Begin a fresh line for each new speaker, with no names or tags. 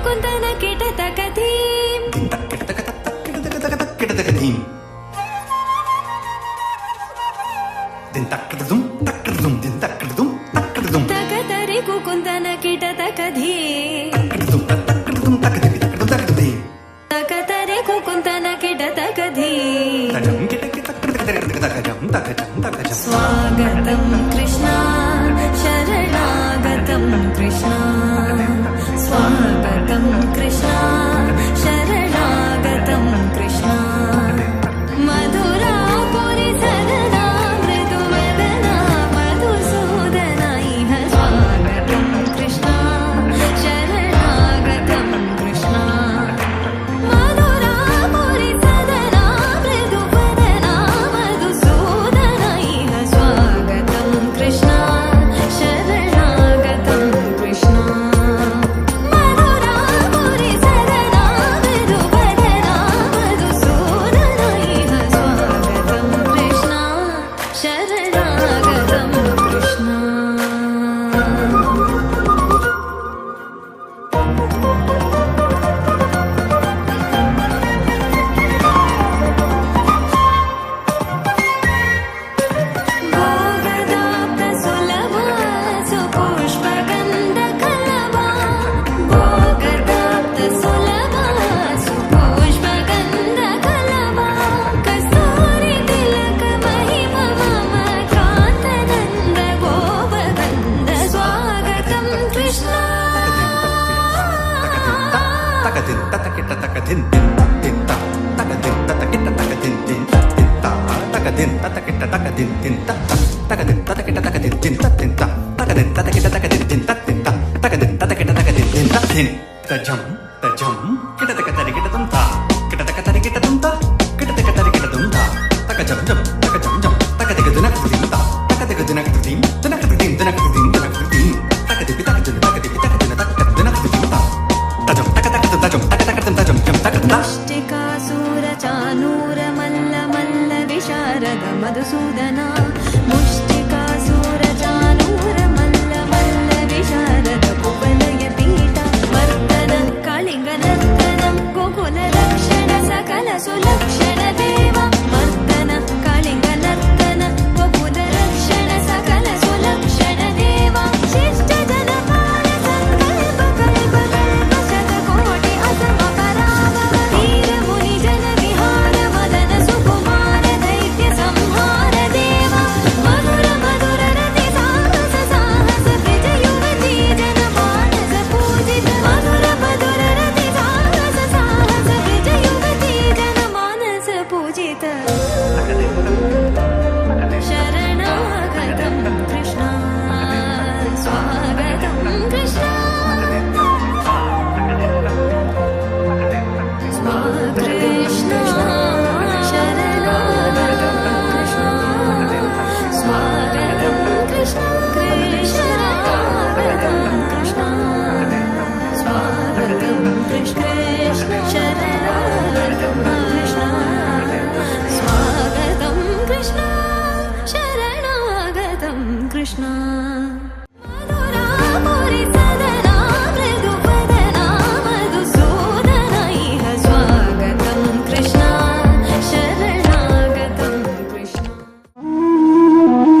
कुकुन्दन किटतकधीं
किटतकधीं
तकतरि कुकुन्दन किटतकधीं तकतरि कुकुन्दन किटतकधीं स्वागतं कृष्णा शरणागतं कृष्णा स्वागतं कृष्णा शरणागतं कृष्णा मधुरापुरि सदना मृदुवदना मधुसूदना इह स्वागतं कृष्णा शरणागतं कृष्णा मधुरापुरि सदना मृदुवदना मधुसूदना इह स्वागतं कृष्णा शरणागतं कृष्णा मधुरापुरि सदना मृदुवदना मधुसूदना इह स्वागतं कृष्णा शरणागतं कृष्णा भोगदाप्तसुलभा सुपुष्पगन्धकलभा भोगदाप्तसुलभा सुपुष्पगन्धकलभा कस्तूरितिलकमहिमा मम कान्तनन्द गोपगन्ध स्वागतं कृष्णा मुष्टिकासुरचानूरमल्लमल्लविशारद मधुसूदना मुष्टिकासुरचानूरमल्लमल्लविशारद कुवलयपीठा मर्दन कालिङ्गनर्तनं गोकुलरक्षण सकल सुलक्षण देवा मर्दन कालिङ्गनर्तन गोकुलरक्षण सकल सुलक्षण देवा शिष्टजनपाल सङ्कल्प कल्पकल्प शतकोटि असमपराभव वीरमुनिजन विहार मदन सुकुमार दैत्य संहार देवा मधुर मधुर रति साहस साहस ब्रज युवती जन मानस पूजित मधुर मधुर रति साहस साहस ब्रज युवती जन मानस पूजित शरणागतं कृष्णा स्वागतं कृष्णा कृष्णा शरणागतं कृष्णा स्वागतं कृष्णा शरणागतं कृष्णा स्वागतं कृष्णा शरणागतं कृष्णा स्वागतं कृष्णा शरणागतं कृष्णा